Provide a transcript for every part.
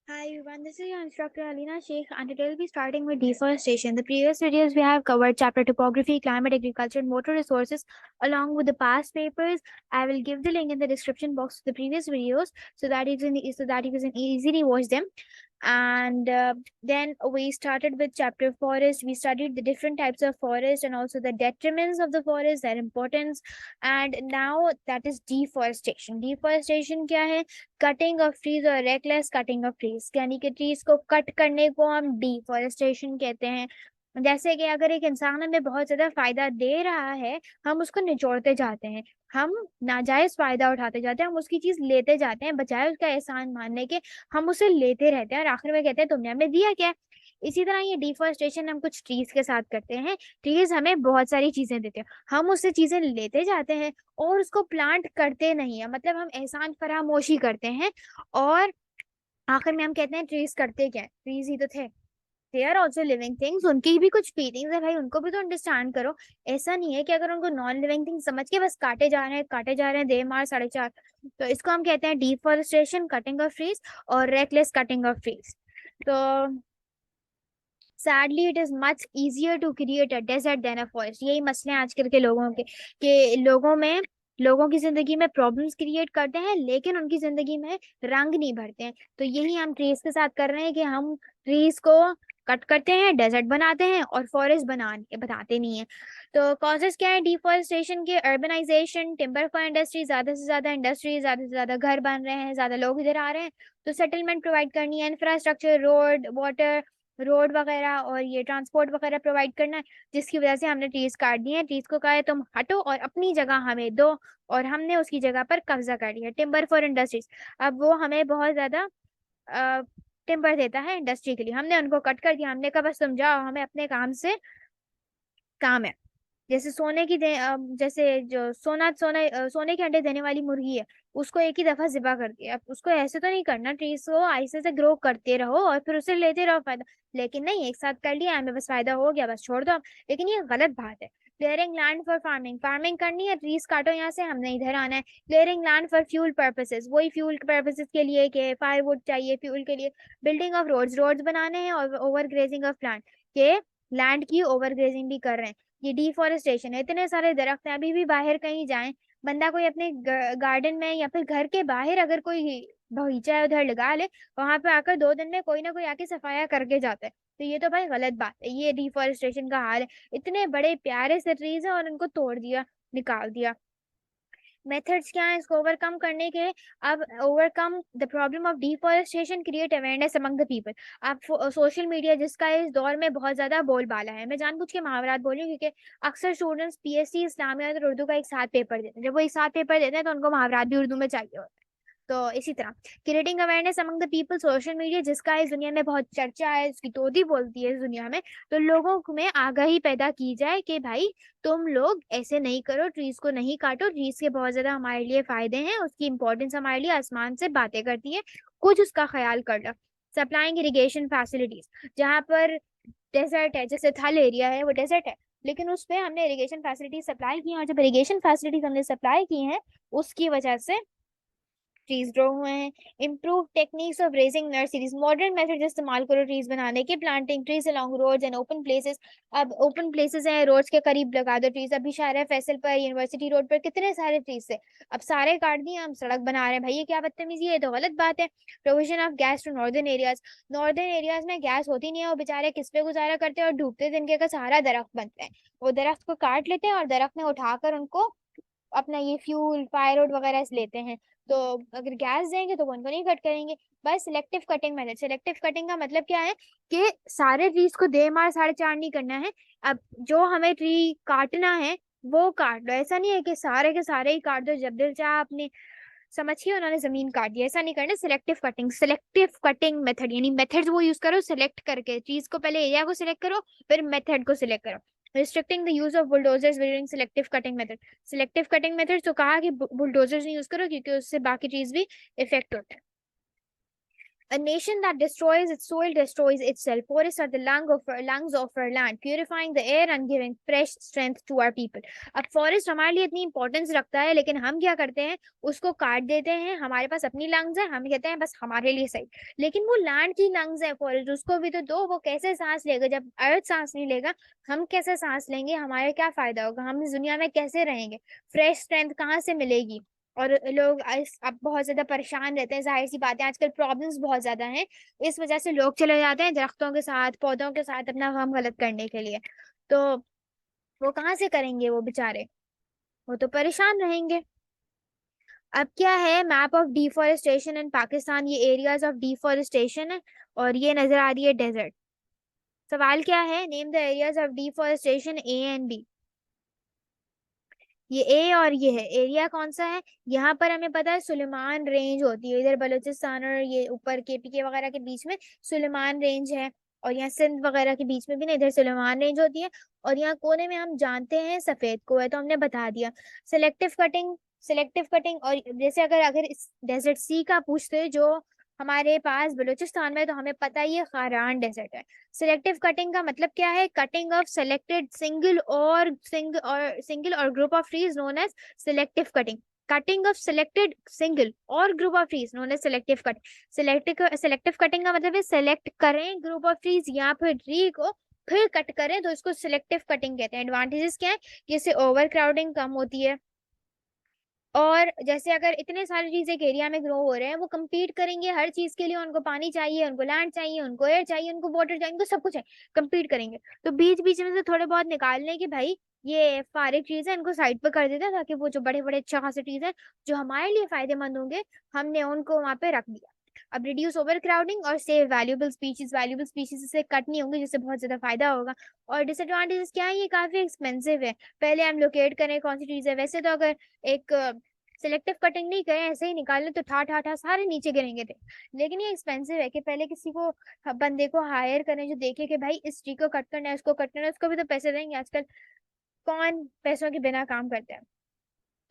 Hi everyone, this is your instructor Alina Sheikh and today we'll be starting with deforestation. The previous videos we have covered chapter topography, climate, agriculture and water resources along with the past papers. I will give the link in the description box to the previous videos so that you can easily watch them. And then we started with chapter forest. We studied the different types of forest and also the detriments of the forest, their importance. And now that is deforestation. Deforestation क्या है? Cutting of trees और reckless cutting of trees, यानी कि trees को cut करने को हम deforestation कहते हैं। जैसे कि अगर एक इंसान हमें बहुत ज्यादा फायदा दे रहा है, हम उसको निचोड़ते जाते हैं, हम नाजायज फायदा उठाते जाते हैं, हम उसकी चीज लेते जाते हैं बजाय उसका एहसान मानने के। हम उसे लेते रहते हैं और आखिर में कहते हैं तुमने हमें दिया क्या। इसी तरह ये डिफॉरेस्टेशन हम कुछ ट्रीज के साथ करते हैं। ट्रीज हमें बहुत सारी चीजें देते हैं, हम उससे चीजें लेते जाते हैं और उसको प्लांट करते नहीं है, मतलब हम एहसान फरामोशी करते हैं। और आखिर में हम कहते हैं ट्रीज करते क्या है, ट्रीज ही तो थे। They are also living things, उनकी भी कुछ फीलिंग्स है भाई, उनको भी तो अंडरस्टैंड करो। ऐसा नहीं है कि अगर उनको नॉन लिविंग थिंग समझ के बस काटे जा रहे हैं 2 मार 4.5। तो इसको हम कहते हैं डिफॉरेस्टेशन, कटिंग ऑफ ट्रीज और रेकलेस कटिंग ऑफ ट्रीज। तो sadly it is much easier to create a desert than a forest. यही मसले हैं आजकल के लोगों के, कि लोगों की जिंदगी में प्रॉब्लम्स क्रिएट करते हैं लेकिन उनकी जिंदगी में रंग नहीं भरते हैं। तो यही हम ट्रीज के साथ कर रहे हैं कि हम ट्रीज को कट करते हैं, डेजर्ट बनाते हैं और फॉरेस्ट बनाते नहीं है। तो कॉजेस क्या है डिफॉरेस्टेशन के? अर्बनाइजेशन, टिम्बर फॉर इंडस्ट्री, ज्यादा से ज्यादा इंडस्ट्री, ज्यादा से ज्यादा घर बन रहे हैं, ज्यादा लोग इधर आ रहे हैं, तो सेटलमेंट प्रोवाइड करनी है, इंफ्रास्ट्रक्चर, रोड, वाटर, रोड वगैरह और ये ट्रांसपोर्ट वगैरह प्रोवाइड करना है, जिसकी वजह से हमने ट्रीज काट दिए हैं। ट्रीज को कहा है तुम हटो और अपनी जगह हमें दो, और हमने उसकी जगह पर कब्जा कर लिया। टिम्बर फॉर इंडस्ट्रीज, अब वो हमें बहुत ज्यादा टिम्बर देता है इंडस्ट्री के लिए, हमने उनको कट कर दिया। हमने कहा बस तुम जाओ, हमें अपने काम से काम है। जैसे जैसे जो सोने के अंडे देने वाली मुर्गी है, उसको एक ही दफा जिबा कर दिया। अब उसको ऐसे तो नहीं करना, ट्रीज को ऐसे से ग्रो करते रहो और फिर उसे लेते रहो फायदा। लेकिन नहीं, एक साथ कर लिया हमें, बस फायदा हो गया, बस छोड़ दो अब। लेकिन ये गलत बात है। Clearing land for farming, farming करनी है, ट्रीज काटो यहाँ से, हमने इधर आना है। Clearing land for fuel purposes, वही फ्यूल पर्पसेस के लिए कि फायरवुड चाहिए फ्यूल के लिए। बिल्डिंग ऑफ रोड्स, रोड्स बनाने हैं, और ओवर ग्रेजिंग ऑफ प्लांट, के लैंड की ओवर ग्रेजिंग भी कर रहे हैं। ये डिफॉरेस्टेशन है। इतने सारे दरख्त हैं, अभी भी बाहर कहीं जाएं, बंदा कोई अपने गार्डन में या फिर घर के बाहर अगर कोई बगीचा है उधर लगा ले, वहां पे आकर 2 दिन में कोई ना कोई आके सफाया करके जाता है। तो ये तो भाई गलत बात है, ये डिफॉरेस्टेशन का हाल है। इतने बड़े प्यारे से ट्रीज है और उनको तोड़ दिया, निकाल दिया। मेथड्स क्या है इसको ओवरकम करने के? अब overcome the problem of deforestation, create awareness among the people. आप सोशल मीडिया जिसका इस दौर में बहुत ज्यादा बोलबाला है, मैं जानबूझ के मुहावरात बोल रही हूँ क्योंकि अक्सर स्टूडेंट्स पीएससी इस्लामियात और उर्दू का एक साथ पेपर देते हैं। जब वो एक साथ पेपर देते हैं तो उनको मुहावरात भी उर्दू में चाहिए होता है। तो इसी तरह creating awareness among the people, social media जिसका इस दुनिया में बहुत चर्चा है, उसकी तोदी बोलती है इस दुनिया में, तो लोगों में आगाही पैदा की जाए कि भाई तुम लोग ऐसे नहीं करो, ट्रीज को नहीं काटो, ट्रीज के बहुत ज्यादा हमारे लिए फायदे हैं, उसकी इंपॉर्टेंस हमारे लिए आसमान से बातें करती है, कुछ उसका ख्याल कर लो। सप्लाइंग इरिगेशन फैसिलिटीज, जहाँ पर डेजर्ट है, जैसे थल एरिया है वो डेजर्ट है, लेकिन उस पे हमने इरिगेशन फैसिलिटी सप्लाई की है, और जब इरिगेशन फैसिलिटीज हमने सप्लाई की हैं उसकी वजह से ट्रीज ग्रो हुए हैं। Improve techniques of raising nurseries, modern method इस्तेमाल करो ट्रीज बनाने के। Planting trees along roads and open places, अब ओपन प्लेसेस हैं, रोड्स के करीब लगा दो ट्रीज। अभी शाहरा फैसल पर, यूनिवर्सिटी रोड पर कितने सारे ट्रीज थे, अब सारे काट दिए, हम सड़क बना रहे हैं। भाई ये क्या बदतमीजी है, ये तो गलत बात है। Provision of gas to northern areas, northern areas में गैस होती नहीं है, वो बेचारे किस पे गुजारा करते हैं, और डूबते दिन के सहारा दरख्त बनते हैं, वो दरख्त को काट लेते हैं और दरख्त में उठाकर उनको अपना ये फ्यूल फायरवुड वगैरह से लेते हैं। तो अगर गैस देंगे तो वो उनको नहीं कट करेंगे। बस selective cutting method, selective cutting का मतलब क्या है कि सारे ट्रीज को 2 मार 4.5 नहीं करना है। अब जो हमें ट्री काटना है वो काट लो, ऐसा नहीं है कि सारे के सारे ही काट दो जब दिल चाह अपने। समझिए उन्होंने जमीन काट दी, ऐसा नहीं करना। Selective cutting, selective cutting method, यानी मेथड वो यूज करो सिलेक्ट करके, चीज को पहले एरिया को सिलेक्ट करो फिर मेथड को सिलेक्ट करो। Restricting the use of bulldozers during selective cutting method, selective cutting method तो कहा कि बुलडोजर्स नहीं यूज करो क्योंकि उससे बाकी चीज भी इफेक्ट होता है। A nation that destroys its soil destroys itself. Forests are the lungs of our land, purifying the air and giving fresh strength to our people. अब फॉरेस्ट हमारे लिए इतनी इंपॉर्टेंस रखता है, लेकिन हम क्या करते हैं, उसको काट देते हैं। हमारे पास अपनी लंग्स है, हम कहते हैं बस हमारे लिए सही, लेकिन वो लैंड की लंग्स है फॉरेस्ट, उसको भी तो दो। वो कैसे सांस लेगा जब अर्थ सांस नहीं लेगा? हम कैसे सांस लेंगे? हमारे क्या फायदा होगा? हम इस दुनिया में कैसे रहेंगे? फ्रेश स्ट्रेंथ कहाँ से मिलेगी? और लोग अब बहुत ज्यादा परेशान रहते हैं, जाहिर सी बात है, आजकल प्रॉब्लम्स बहुत ज्यादा हैं। इस वजह से लोग चले जाते हैं दरख्तों के साथ, पौधों के साथ अपना काम गलत करने के लिए। तो वो कहाँ से करेंगे वो बेचारे? वो तो परेशान रहेंगे। अब क्या है, मैप ऑफ डिफॉरेस्टेशन इन पाकिस्तान, ये एरियाज ऑफ डिफॉरेस्टेशन है, और ये नजर आ रही है डेजर्ट। सवाल क्या है, name the areas of deforestation A and B. ये ए और ये है, एरिया कौन सा है? यहाँ पर हमें पता है सुलेमान रेंज होती है, इधर बलूचिस्तान और ये ऊपर केपीके वगैरह के बीच में सुलेमान रेंज है, और यहाँ सिंध वगैरह के बीच में भी ना इधर सुलेमान रेंज होती है, और यहाँ कोने में हम जानते हैं सफेद को है, तो हमने बता दिया। सेलेक्टिव कटिंग और जैसे अगर अगर इस डेजर्ट सी का पूछते जो हमारे पास बलूचिस्तान में, तो हमें पता है ये खारान डेजर्ट है। सिलेक्टिव कटिंग का मतलब क्या है? कटिंग ऑफ सेलेक्टेड सिंगल और group of trees known as selective cutting. Cutting of selected single और group of trees known as selective cutting. Selective cutting का मतलब है सेलेक्ट करें ग्रुप ऑफ ट्रीज या फिर ट्री को, फिर कट करें, तो इसको सिलेक्टिव कटिंग कहते हैं। एडवांटेजेस क्या है कि इससे ओवर क्राउडिंग कम होती है, और जैसे अगर इतने सारे चीज एक एरिया में ग्रो हो रहे हैं, वो compete करेंगे हर चीज के लिए, उनको पानी चाहिए, उनको लैंड चाहिए, उनको एयर चाहिए, उनको वाटर चाहिए, उनको सब कुछ है, compete करेंगे। तो बीच बीच में से थोड़े बहुत निकाल लें कि भाई ये फारिग चीज है, इनको साइड पे कर देते हैं, ताकि वो जो बड़े बड़े अच्छा खासे चीज है जो हमारे लिए फायदेमंद होंगे, हमने उनको वहां पे रख दिया। अब रिड्यूस ओवर क्राउडिंग और सेव वैल्यूबल स्पीशीज से कट नहीं होंगे, जिससे बहुत ज्यादा फायदा होगा। और डिसएडवांटेजेस क्या है, ये काफी एक्सपेंसिव है। पहले हम लोकेट करें कौन सी चीज है, वैसे तो अगर एक सिलेक्टिव कटिंग नहीं करें, ऐसे ही निकाल लें, तो ठा ठा ठा सारे नीचे गिरेंगे थे। लेकिन ये एक्सपेंसिव है कि पहले किसी को बंदे को हायर करें जो देखे कि भाई इस ट्री को कट करना है, उसको कट करना है, उसको भी तो पैसे देंगे। आजकल कौन पैसों के बिना काम करता है?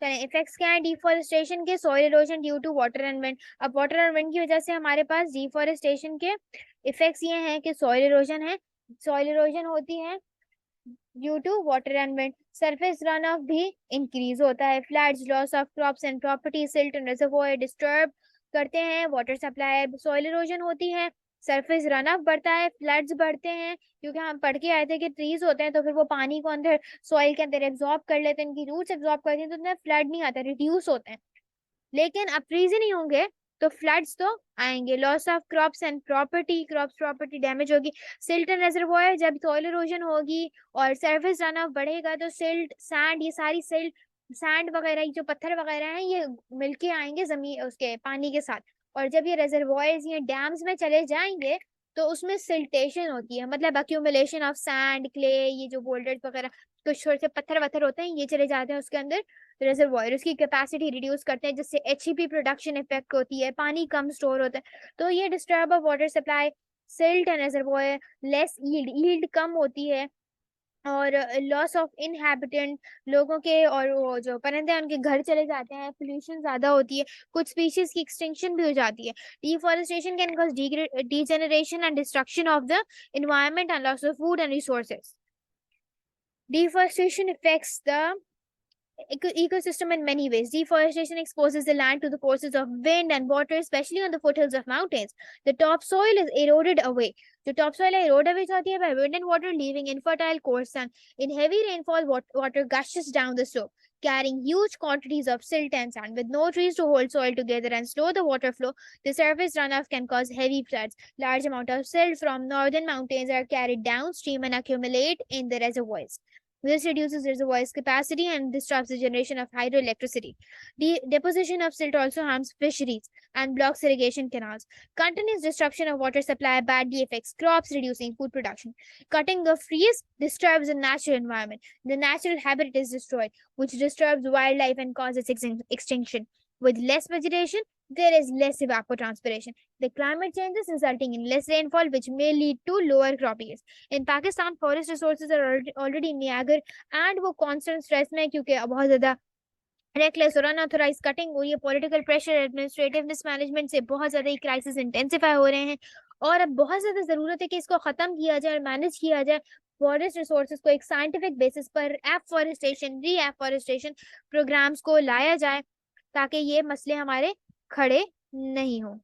चलें, इफेक्ट्स क्या है डिफॉरेस्टेशन के? Soil erosion due to water and wind. अब वाटर और विंड की वजह से हमारे पास डिफॉरेस्टेशन के इफेक्ट्स ये हैं कि सॉइल इरोजन है, सॉइल इरोजन होती है due to water and wind. Surface run off भी इंक्रीज होता है, floods, loss of crops and property, silt and reservoir disturb करते हैं वाटर सप्लाई। सॉइल इरोजन होती है, सरफेस रन ऑफ बढ़ता है, फ्लड्स बढ़ते हैं, क्योंकि हम पढ़ के आए थे कि ट्रीज होते हैं तो फिर वो पानी को अंदर सॉइल के अंदर एब्जॉर्ब कर लेते हैं, इनकी रूट्स एब्जॉर्ब करती हैं, तो उनमें फ्लड नहीं आता, रिड्यूस होते हैं। लेकिन अब ट्रीज ही नहीं होंगे तो फ्लड्स तो आएंगे। Loss of crops and property damage होगी। सिल्ट एंड रिजर्वोयर, जब सॉइल इरोजन होगी और सरफेस रन ऑफ बढ़ेगा, तो सिल्ट, सैंड, ये सारी सिल्ट, सैंड वगैरह, जो पत्थर वगैरह हैं, ये मिलके आएंगे जमीन उसके पानी के साथ। और जब ये रिजर्वोयर्स या डैम्स में चले जाएंगे, तो उसमें सिल्टेशन होती है, मतलब अक्यूमुलेशन ऑफ सैंड, क्ले, ये जो बोल्डर्स वगैरह कुछ छोटे से पत्थर वत्थर होते हैं, ये चले जाते हैं उसके अंदर। रिजर्वॉयर उसकी कैपेसिटी रिड्यूस करते हैं, जिससे एचईपी प्रोडक्शन इफेक्ट होती है, पानी कम स्टोर होता है, तो ये disturb of water supply. Silt and reservoir, less yield कम होती है, और लॉस ऑफ इनहैबिटेंट, लोगों के और वो जो परिंदे हैं उनके घर चले जाते हैं, पोल्यूशन ज्यादा होती है, कुछ स्पीशीज की एक्सटिंक्शन भी हो जाती है। Deforestation can cause degeneration and destruction of the environment and loss of food and resources. Deforestation affects the ecosystem in many ways. Deforestation exposes the land to the forces of wind and water, especially on the foothills of mountains. The topsoil is eroded away. The topsoil is eroded away by wind and water, leaving infertile coarse sand. In heavy rainfall, water gushes down the slope, carrying huge quantities of silt and sand. With no trees to hold soil together and slow the water flow, the surface runoff can cause heavy floods. Large amount of silt from northern mountains are carried downstream and accumulate in the reservoirs. This reduces reservoirs' capacity and disrupts the generation of hydroelectricity. Deposition of silt also harms fisheries and blocks irrigation canals. Continuous disruption of water supply badly affects crops, reducing food production. Cutting of trees disturbs the natural environment. The natural habitat is destroyed, which disturbs wildlife and causes extinction. With less vegetation, there is less evapotranspiration. The climate changes resulting in less rainfall, which may lead to lower crop yields. In Pakistan, forest resources are already meager, and वो constant stress में है, क्योंकि बहुत ज़्यादा reckless और unauthorized cutting हो रही है, पॉलिटिकल प्रेशर, एडमिनिस्ट्रेटिव मिसमैनेजमेंट से बहुत ज्यादा ये क्राइसिस इंटेंसिफाई हो रहे हैं। और अब बहुत ज्यादा जरूरत है कि इसको खत्म किया जाए और मैनेज किया जाए, फॉरेस्ट रिसोर्सेज को एक साइंटिफिक बेसिस पर एफॉरेस्टेशन, री एफॉरेस्टेशन प्रोग्राम्स को लाया जाए, ताकि ये मसले हमारे खड़े नहीं हो।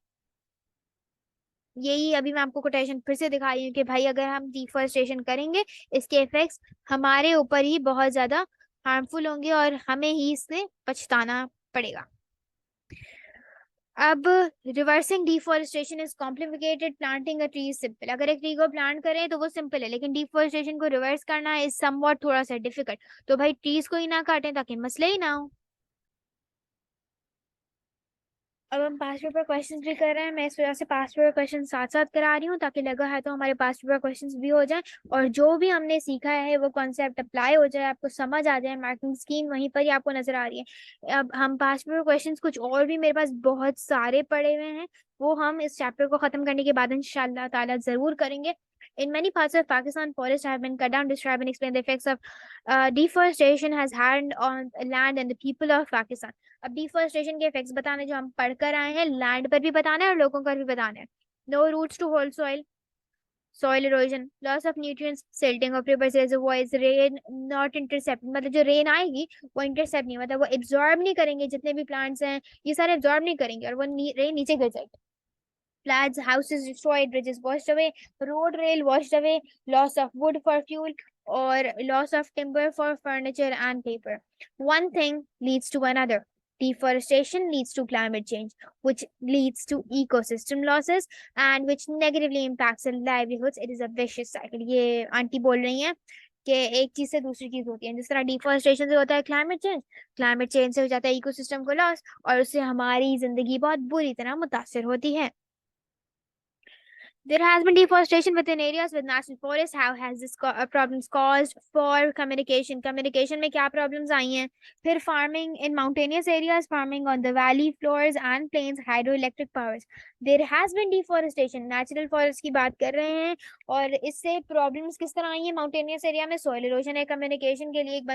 यही अभी मैं आपको कोटेशन फिर से दिखा रही हूँ कि भाई अगर हम डिफॉरेस्टेशन करेंगे, इसके इफेक्ट्स हमारे ऊपर ही बहुत ज्यादा हार्मफुल होंगे और हमें ही इससे पछताना पड़ेगा। अब reversing deforestation is complicated, planting a tree is simple. अगर एक ट्री को प्लांट करें तो वो सिंपल है, लेकिन डिफॉरेस्टेशन को रिवर्स करना इज समवॉट थोड़ा सा डिफिकल्ट। तो भाई ट्रीज को ही ना काटें ताकि मसले ही ना हो। अब हम पास्ट पेपर क्वेश्चंस भी कर रहे हैं, मैं इस वजह से पास्ट पेपर क्वेश्चन साथ साथ करा रही हूँ, ताकि लगा है तो हमारे पास्ट पेपर क्वेश्चंस भी हो जाए और जो भी हमने सीखा है वो कॉन्सेप्ट अप्लाई हो जाए, आपको समझ आ जाए, मार्किंग स्कीम वहीं पर ही आपको नजर आ रही है। अब हम पास्ट पेपर क्वेश्चंस कुछ और भी मेरे पास बहुत सारे पड़े हुए हैं, वो हम इस चैप्टर को खत्म करने के बाद इंशाल्लाह ताला जरूर करेंगे। In many parts of Pakistan, forests have been cut down. Describe and explain the effects of deforestation has had on land and the people of Pakistan. अब डिफॉरेस्टेशन के इफेक्ट्स बताने जो हम पढ़कर आए हैं, लैंड पर भी बताना है और लोगों पर भी बताना है। No roots to hold soil, soil erosion, loss of nutrients, silting of rivers reservoirs, rain not intercept, मतलब जो रेन आएगी वो इंटरसेप्ट नहीं, मतलब वो एब्जॉर्ब नहीं करेंगे, जितने भी प्लांट्स हैं ये सारे एब्जॉर्ब नहीं करेंगे और वो रेन नीचे गिर जाएगी। Floods, houses destroyed, bridges washed away, road rail washed away, loss of wood for fuel, or loss of timber for furniture and paper. One thing leads to another. Deforestation leads to climate change, which leads to ecosystem losses and which negatively impacts our livelihoods. It is a vicious cycle. ये aunty बोल रही हैं कि एक चीज से दूसरी चीज होती है, जिस तरह डिफॉरेस्टेशन से होता है क्लाइमेट चेंज, क्लाइमेट चेंज से हो जाता है इकोसिस्टम को लॉस, और उससे हमारी जिंदगी बहुत बुरी तरह मुतासर होती है। There has been deforestation within areas with national forests. How has this problems caused for communication? Communication में क्या problems आई हैं? फिर farming in mountainous areas, farming on the valley floors and plains, hydroelectric powers. There has been deforestation. Natural forest की बात कर रहे हैं और इससे problems किस तरह आई हैं? mountainous area में soil erosion है, communication के लिए एक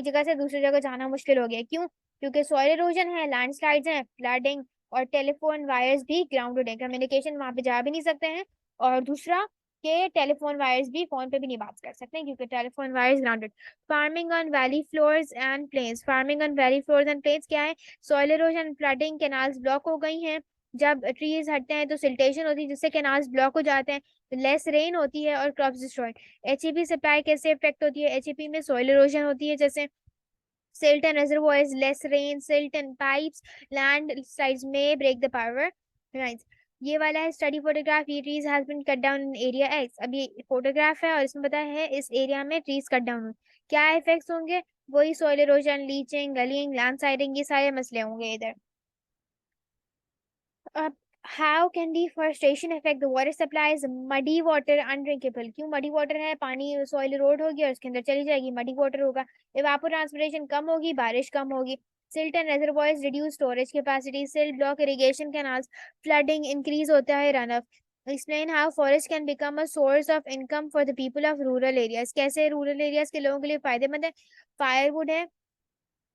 जगह से दूसरी जगह जाना मुश्किल हो गया। क्यों? क्योंकि soil erosion है, landslides हैं, flooding और टेलीफोन वायर्स भी ग्राउंडेड है, कम्युनिकेशन वहां पे जा भी नहीं सकते हैं। और दूसरा के टेलीफोन वायर्स भी फोन पे भी नहीं बात कर सकते हैं क्योंकि telephone wires grounded. Farming on valley floors and plains, farming on valley floors and plains क्या है? Soil erosion, flooding, canals block हो गई हैं। जब ट्रीज हटते हैं तो सिल्टेशन होती है जिससे कैनाल्स ब्लॉक हो जाते हैं, लेस रेन होती है और क्रॉप्स डिस्ट्रॉयड। एचईपी सप्लाई कैसे इफेक्ट होती है? एचईपी में सॉइल इरोजन होती है, जैसे silt and reservoirs, less rain, silt and pipes, landslides may break the power lines. ये वाला है स्टडी फोटोग्राफ, ये trees has been cut down in area X. अब ये फोटोग्राफ है और इसमें पता है इस एरिया में ट्रीज कट डाउन हुए, क्या इफेक्ट्स होंगे? वही सॉइल इरोजन, लीचिंग, गलिंग, लैंडस्लाइडिंग, ये सारे मसले होंगे इधर। अब how can deforestation affect the water supplies? Muddy water अनड्रिंकेबल। क्यों मडी वाटर है? पानी सॉइल इरोड होगी और उसके अंदर चली जाएगी, मडी वाटर होगा। इवापोट्रांसपिरेशन कम होगी, बारिश कम होगी। Silt and reservoirs reduce storage capacity, silt block irrigation canals, flooding increase होता है run of. Explain how forest can become a source of income for the people of rural areas. कैसे rural areas के लोगों के लिए फायदेमंद है? Firewood है,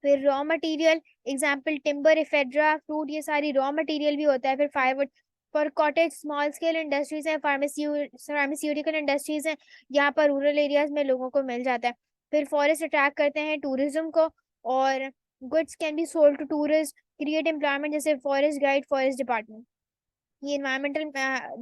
फिर raw material, example timber, ephedra, fruit, ये सारी रॉ मटेरियल भी होता है। फिर firewood for cottage, small scale industries है, फार्मास्यूटिकल इंडस्ट्रीज है, यहाँ पर रूरल एरियाज में लोगों को मिल जाता है। फिर फॉरेस्ट अट्रैक्ट करते हैं टूरिज्म को, और goods can be sold to tourist, create employment, जैसे फॉरेस्ट गाइड, फॉरेस्ट डिपार्टमेंट। ये इन्वायरमेंटल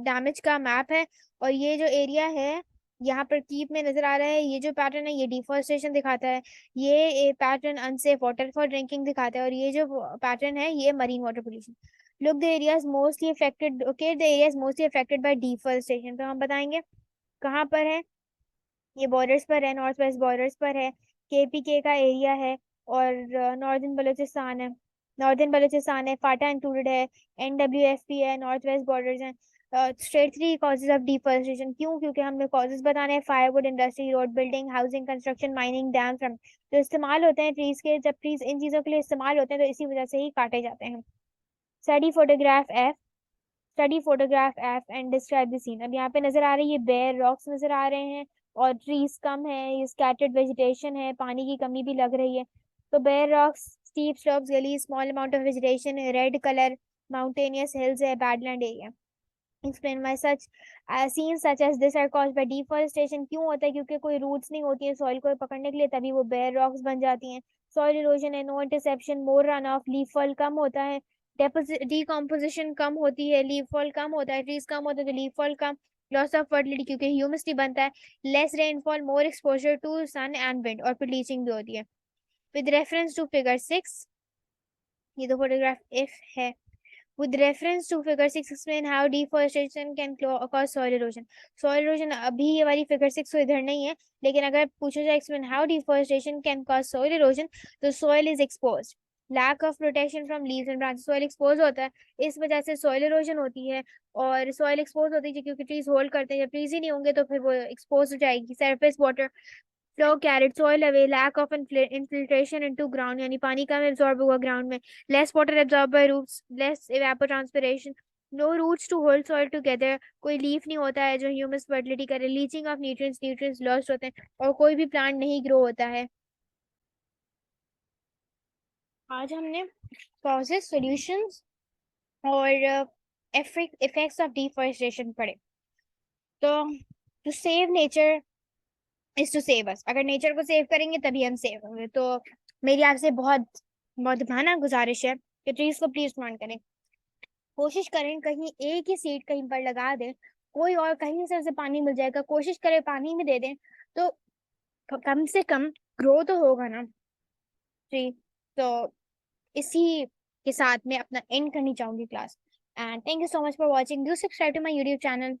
डैमेज का मैप है और ये जो एरिया है यहाँ पर कीप में नजर आ रहा है, ये जो पैटर्न है ये डिफॉरेस्टेशन दिखाता है, ये pattern unsafe water for drinking दिखाता है, और ये जो पैटर्न है ये marine water pollution. Look the areas mostly affected, okay the areas mostly affected by deforestation, तो हम बताएंगे कहाँ पर है। ये बॉर्डर्स पर है, नॉर्थ वेस्ट बॉर्डर्स पर है, केपीके का एरिया है और नॉर्दर्न बलूचिस्तान है, फाटा इंक्लूडेड है, एनडब्ल्यूएफपी है, नॉर्थ वेस्ट बॉर्डर्स हैं। State three causes of deforestation, क्यों? क्योंकि हमने कॉजेज बताने हैं, firewood industry, road building, housing construction, mining, dam from जो इस्तेमाल होते हैं ट्रीज के, जब ट्रीज इन चीजों के लिए इस्तेमाल होते हैं तो इसी वजह से ही काटे जाते हैं। Study photograph F, study photograph F and describe the scene. अब यहाँ पे नजर आ रही है बेयर रॉक्स नजर आ रहे हैं और ट्रीज कम है, ये स्कैटर्ड वेजिटेशन है, पानी की कमी भी लग रही है। तो bare rocks, steep slopes, gullies, small amount of vegetation, red color, mountainous hills है, badland area. Explain why such scenes such as this are caused by deforestation. क्यों होता है? क्योंकि कोई रूट्स नहीं होती है सॉइल को पकड़ने के लिए, तभी वो bare rocks बन जाती हैं. सॉइल इरोजन है, no interception, more run off, leaf fall कम होता है, डिकम्पोजिशन कम होती है, लीफ फॉल कम होता है, ट्रीज कम होता है तो लीफ फॉल कम, लॉस ऑफ फर्टिलिटी क्योंकि ह्यूमिडिटी बनता है, less rainfall, more exposure to sun and wind, और फिर लीचिंग भी होती है. विद रेफरेंस टू फिगर 6, ये तो फोटोग्राफ इफ है. With reference to figure 6, explain how deforestation can cause soil erosion. Soil erosion अभी ये वाली figure 6 तो इधर नहीं है, लेकिन अगर पूछा जाए explain how deforestation can cause soil erosion, तो soil is exposed. Lack of protection from leaves and branches. Soil exposed होता है, इस वजह से soil erosion होती है. और soil exposed होती है क्योंकि trees hold करते हैं, जब trees ही नहीं होंगे तो फिर वो exposed हो जाएगी. Surface water flow carried soil away, lack of infiltration into ground, यानी पानी कम एब्जॉर्ब हुआ ग्राउंड में, less water absorb by roots, less evapotranspiration, no roots to hold soil together, कोई लीफ नहीं होता है जो ह्यूमस फर्टिलिटी करे, leaching of nutrients, nutrients lost होते हैं, और कोई भी प्लांट नहीं ग्रो होता है. आज हमने कॉजेस, सॉल्यूशंस और इफेक्ट्स ऑफ डिफॉरेस्टेशन पढ़े. तो to save nature is to save us. अगर नेचर को सेव करेंगे तभी हम सेव होंगे. तो मेरी आपसे बहुत बहुत भाना गुजारिश है कि ट्रीज को प्लीज प्लांट करें. कोशिश करें कहीं एक ही सीड कहीं पर लगा दें, कोई और कहीं से उसे पानी मिल जाएगा, कोशिश करें पानी में दे दें, तो कम से कम ग्रो तो होगा ना ट्री. तो इसी के साथ मैं अपना एंड करनी चाहूंगी class. And thank you so much for watching. Do subscribe to my YouTube channel.